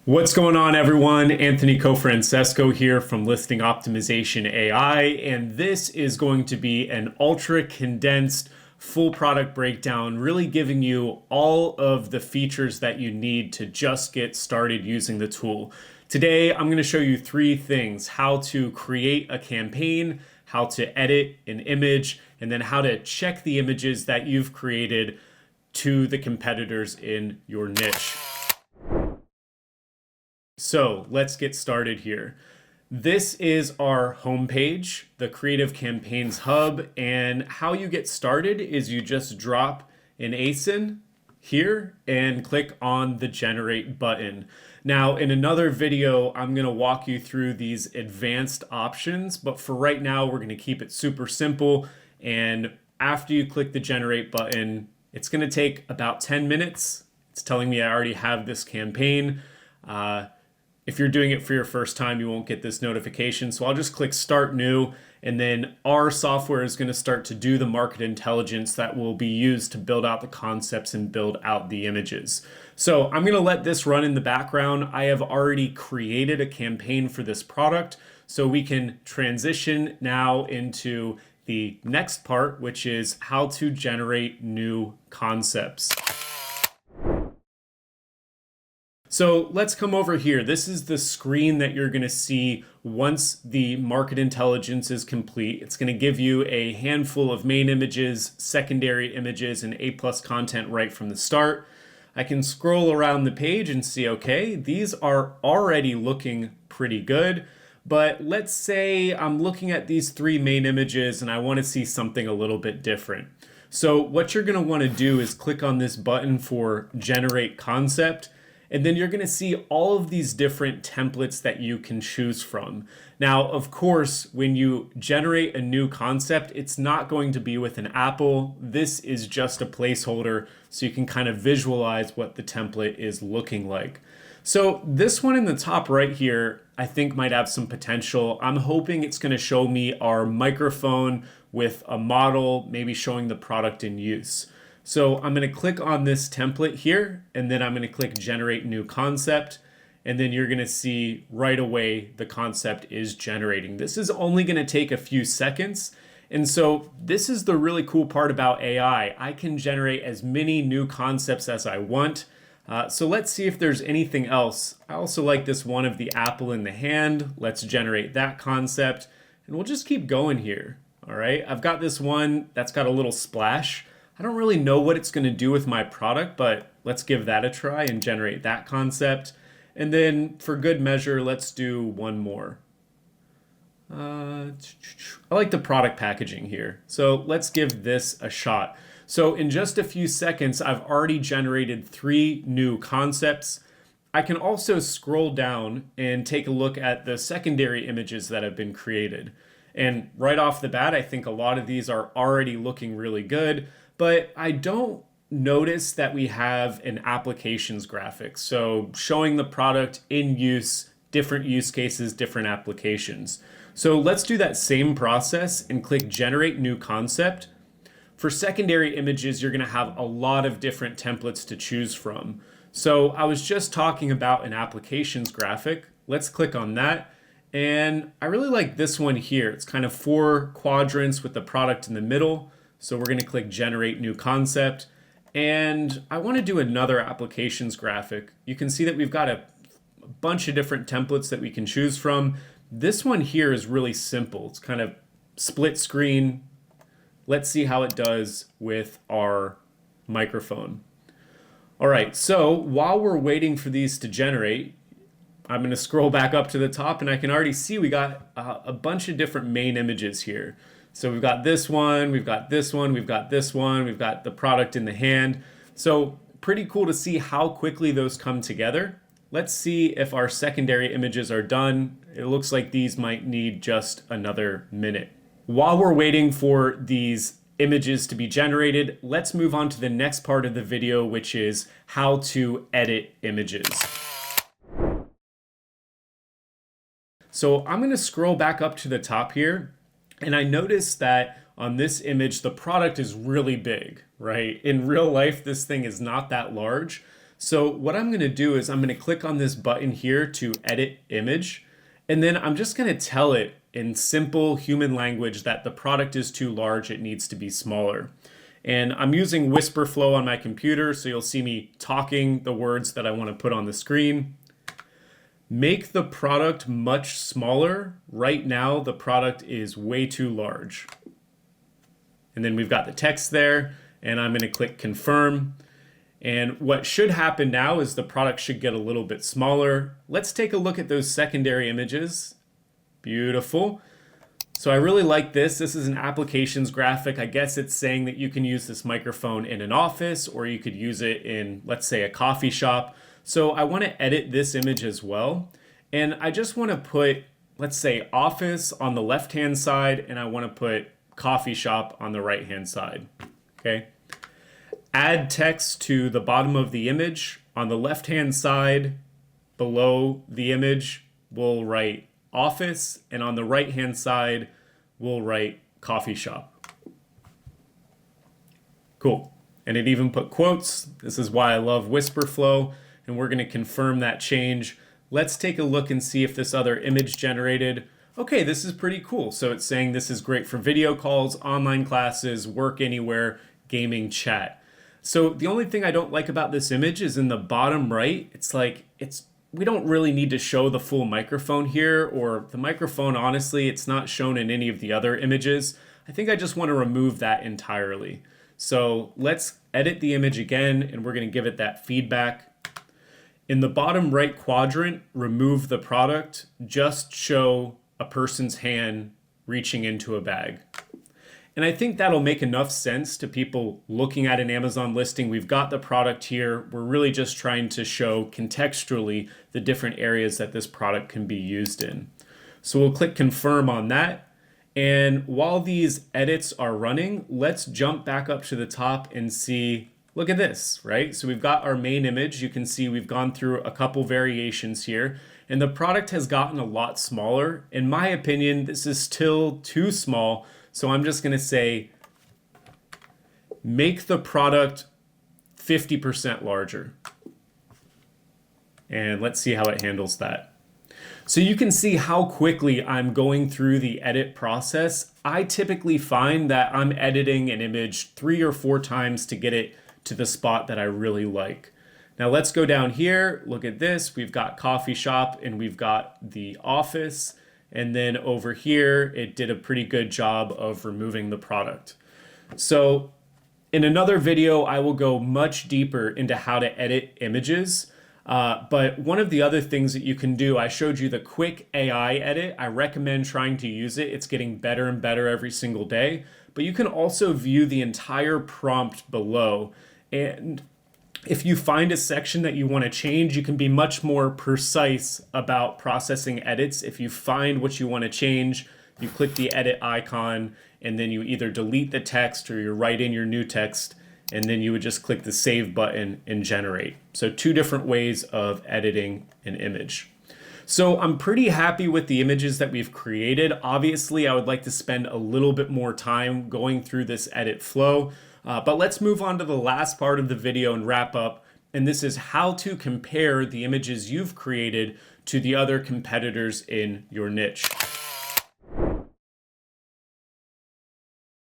What's going on, everyone? Anthony Cofrancesco here from Listing Optimization AI, and this is going to be an ultra condensed full product breakdown, really giving you all of the features that you need to just get started using the tool. Today, I'm going to show you three things: how to create a campaign, how to edit an image, and then how to check the images that you've created to the competitors in your niche. So let's get started here. This is our homepage, the Creative Campaigns Hub, and how you get started is you just drop an ASIN here and click on the Generate button. Now, in another video, I'm going to walk you through these advanced options, but for right now, we're going to keep it super simple. And after you click the Generate button, it's going to take about 10 minutes. It's telling me I already have this campaign. If you're doing it for your first time, you won't get this notification. So I'll just click Start New, and then our software is going to start to do the market intelligence that will be used to build out the concepts and build out the images. So I'm going to let this run in the background. I have already created a campaign for this product, so we can transition now into the next part, which is how to generate new concepts. So let's come over here. This is the screen that you're going to see once the market intelligence is complete. It's going to give you a handful of main images, secondary images, and A+ content right from the start. I can scroll around the page and see, okay, these are already looking pretty good. But let's say I'm looking at these three main images and I want to see something a little bit different. So what you're going to want to do is click on this button for Generate Concept. And then you're going to see all of these different templates that you can choose from. Now, of course, when you generate a new concept, it's not going to be with an apple. This is just a placeholder, so you can kind of visualize what the template is looking like. So this one in the top right here, I think might have some potential. I'm hoping it's going to show me our microphone with a model, maybe showing the product in use. So I'm going to click on this template here, and then I'm going to click Generate New Concept, and then you're going to see right away the concept is generating. This is only going to take a few seconds, and so this is the really cool part about AI. I can generate as many new concepts as I want. So let's see if there's anything else. I also like this one of the apple in the hand. Let's generate that concept, and we'll just keep going here. All right, I've got this one that's got a little splash. I don't really know what it's going to do with my product, but let's give that a try and generate that concept. And then for good measure, let's do one more. I like the product packaging here. So let's give this a shot. So in just a few seconds, I've already generated three new concepts. I can also scroll down and take a look at the secondary images that have been created. And right off the bat, I think a lot of these are already looking really good. But I don't notice that we have an applications graphic. So showing the product in use, different use cases, different applications. So let's do that same process and click Generate New Concept. For secondary images, you're going to have a lot of different templates to choose from. So I was just talking about an applications graphic. Let's click on that. And I really like this one here. It's kind of 4 quadrants with the product in the middle. So we're going to click Generate New Concept, and I want to do another applications graphic. You can see that we've got a bunch of different templates that we can choose from. This one here is really simple. It's kind of split screen. Let's see how it does with our microphone. All right, so while we're waiting for these to generate, I'm going to scroll back up to the top, and I can already see we got a bunch of different main images here. So we've got this one, we've got this one, we've got this one, we've got the product in the hand. So pretty cool to see how quickly those come together. Let's see if our secondary images are done. It looks like these might need just another minute. While we're waiting for these images to be generated, let's move on to the next part of the video, which is how to edit images. So I'm going to scroll back up to the top here. And I noticed that on this image, the product is really big, right? In real life, this thing is not that large. So what I'm going to do is I'm going to click on this button here to edit image, and then I'm just going to tell it in simple human language that the product is too large, it needs to be smaller. And I'm using whisper flow on my computer, so you'll see me talking the words that I want to put on the screen. Make the product much smaller. Right now, the product is way too large. And then we've got the text there, and I'm going to click confirm. And what should happen now is the product should get a little bit smaller. Let's take a look at those secondary images. Beautiful. So I really like this. This is an applications graphic. I guess it's saying that you can use this microphone in an office, or you could use it in, let's say, a coffee shop. So I want to edit this image as well. And I just want to put, let's say, office on the left-hand side, and I want to put coffee shop on the right-hand side. Okay. Add text to the bottom of the image. On the left-hand side, below the image, we'll write office, and on the right-hand side, we'll write coffee shop. Cool. And it even put quotes. This is why I love whisper flow, and we're going to confirm that change. Let's take a look and see if this other image generated. Okay, this is pretty cool. So it's saying this is great for video calls, online classes, work anywhere, gaming, chat. So the only thing I don't like about this image is in the bottom right, it's like, we don't really need to show the full microphone here, or the microphone, honestly, it's not shown in any of the other images. I think I just want to remove that entirely. So let's edit the image again, and we're going to give it that feedback. In the bottom right quadrant, remove the product, just show a person's hand reaching into a bag. And I think that'll make enough sense to people looking at an Amazon listing. We've got the product here. We're really just trying to show contextually the different areas that this product can be used in. So we'll click confirm on that. And while these edits are running, let's jump back up to the top and see, look at this, right? So we've got our main image. You can see we've gone through a couple variations here, and the product has gotten a lot smaller. In my opinion, this is still too small. So I'm just going to say, make the product 50% larger. And let's see how it handles that. So you can see how quickly I'm going through the edit process. I typically find that I'm editing an image 3 or 4 times to get it to the spot that I really like. Now let's go down here, look at this. We've got coffee shop and we've got the office. And then over here, it did a pretty good job of removing the product. So in another video, I will go much deeper into how to edit images. But one of the other things that you can do, I showed you the quick AI edit. I recommend trying to use it. It's getting better and better every single day. But you can also view the entire prompt below. And if you find a section that you want to change, you can be much more precise about processing edits. If you find what you want to change, you click the edit icon, and then you either delete the text or you write in your new text, and then you would just click the save button and generate. So 2 different ways of editing an image. So I'm pretty happy with the images that we've created. Obviously, I would like to spend a little bit more time going through this edit flow. But let's move on to the last part of the video and wrap up. And this is how to compare the images you've created to the other competitors in your niche.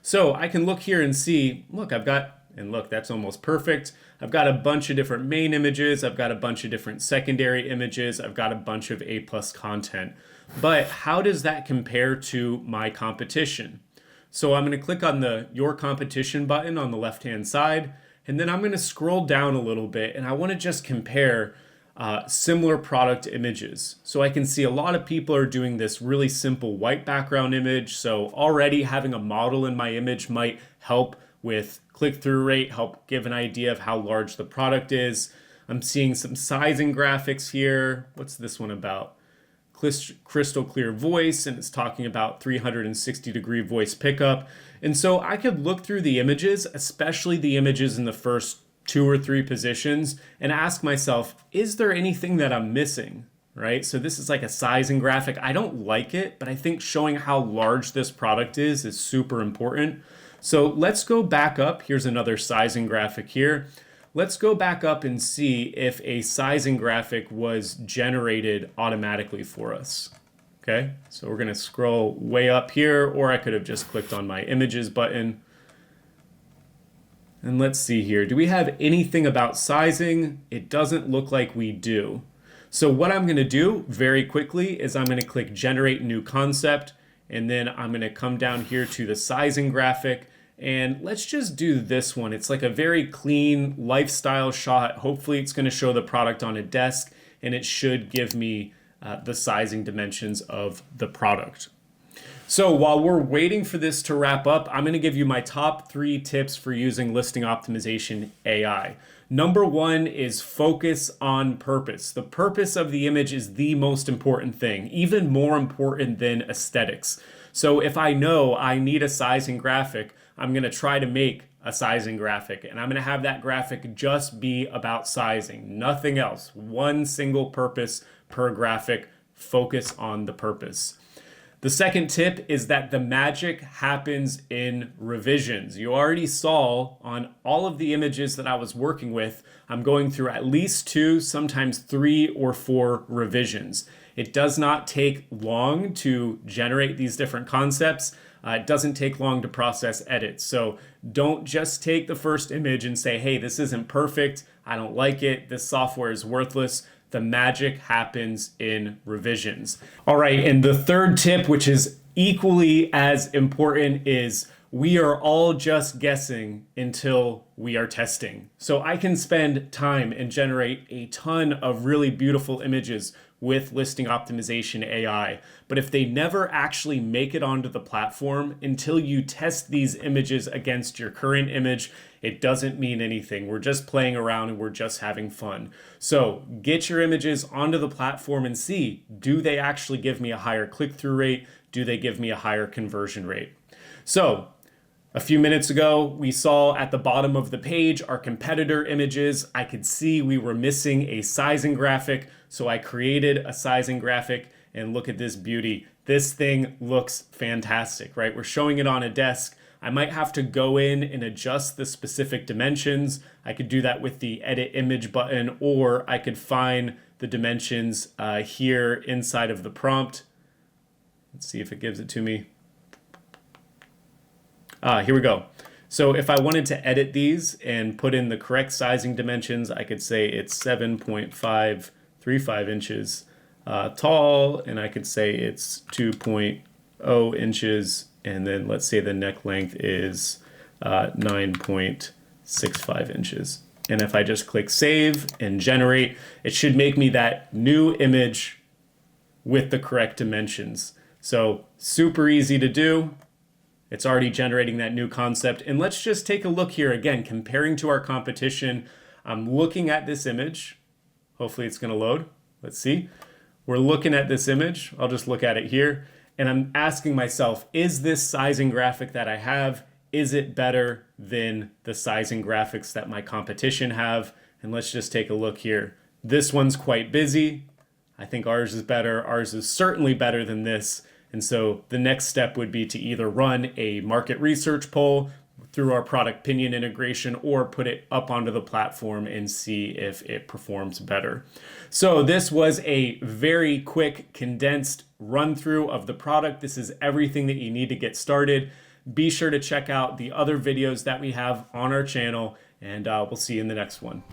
So I can look here and see, look, that's almost perfect. I've got a bunch of different main images. I've got a bunch of different secondary images. I've got a bunch of A+ content. But how does that compare to my competition? So I'm going to click on the Your Competition button on the left-hand side, and then I'm going to scroll down a little bit, and I want to just compare similar product images. So I can see a lot of people are doing this really simple white background image. So already having a model in my image might help with click-through rate, help give an idea of how large the product is. I'm seeing some sizing graphics here. What's this one about? Crystal clear voice, and it's talking about 360-degree voice pickup. And so I could look through the images, especially the images in the first 2 or 3 positions, and ask myself, is there anything that I'm missing, right? So this is like a sizing graphic. I don't like it, but I think showing how large this product is super important. So let's go back up. Here's another sizing graphic here. let's go back up and see if a sizing graphic was generated automatically for us. Okay, so we're gonna scroll way up here, or I could have just clicked on my images button. And let's see here. Do we have anything about sizing? It doesn't look like we do. So what I'm gonna do very quickly is I'm gonna click Generate New Concept, and then I'm gonna come down here to the sizing graphic, and let's just do this one. It's like a very clean lifestyle shot. Hopefully it's gonna show the product on a desk, and it should give me the sizing dimensions of the product. So while we're waiting for this to wrap up, I'm going to give you my top 3 tips for using Listing Optimization AI. Number 1 is focus on purpose. The purpose of the image is the most important thing, even more important than aesthetics. So if I know I need a sizing graphic, I'm going to try to make a sizing graphic, and I'm going to have that graphic just be about sizing, nothing else. One single purpose per graphic. Focus on the purpose. The second tip is that the magic happens in revisions. You already saw on all of the images that I was working with, I'm going through at least 2, sometimes 3 or 4 revisions. It does not take long to generate these different concepts. It doesn't take long to process edits. So don't just take the first image and say, hey, this isn't perfect. I don't like it. This software is worthless. The magic happens in revisions. All right, and the third tip, which is equally as important, is we are all just guessing until we are testing. So I can spend time and generate a ton of really beautiful images with Listing Optimization AI. But if they never actually make it onto the platform, until you test these images against your current image, it doesn't mean anything. We're just playing around and we're just having fun. So get your images onto the platform and see, do they actually give me a higher click-through rate? Do they give me a higher conversion rate? So a few minutes ago, we saw at the bottom of the page our competitor images. I could see we were missing a sizing graphic, so I created a sizing graphic, and look at this beauty. This thing looks fantastic, right? We're showing it on a desk. I might have to go in and adjust the specific dimensions. I could do that with the Edit Image button, or I could find the dimensions here inside of the prompt. Let's see if it gives it to me. Here we go. So if I wanted to edit these and put in the correct sizing dimensions, I could say it's 7.535 inches tall, and I could say it's 2.0 inches, and then let's say the neck length is 9.65 inches. And if I just click Save and Generate, it should make me that new image with the correct dimensions. So super easy to do. It's already generating that new concept. And let's just take a look here again, comparing to our competition. I'm looking at this image. Hopefully it's going to load. Let's see. We're looking at this image. I'll just look at it here. And I'm asking myself, is this sizing graphic that I have, is it better than the sizing graphics that my competition have? And let's just take a look here. This one's quite busy. I think ours is better. Ours is certainly better than this. And so the next step would be to either run a market research poll through our product opinion integration, or put it up onto the platform and see if it performs better. So this was a very quick, condensed run through of the product. This is everything that you need to get started. Be sure to check out the other videos that we have on our channel, and we'll see you in the next one.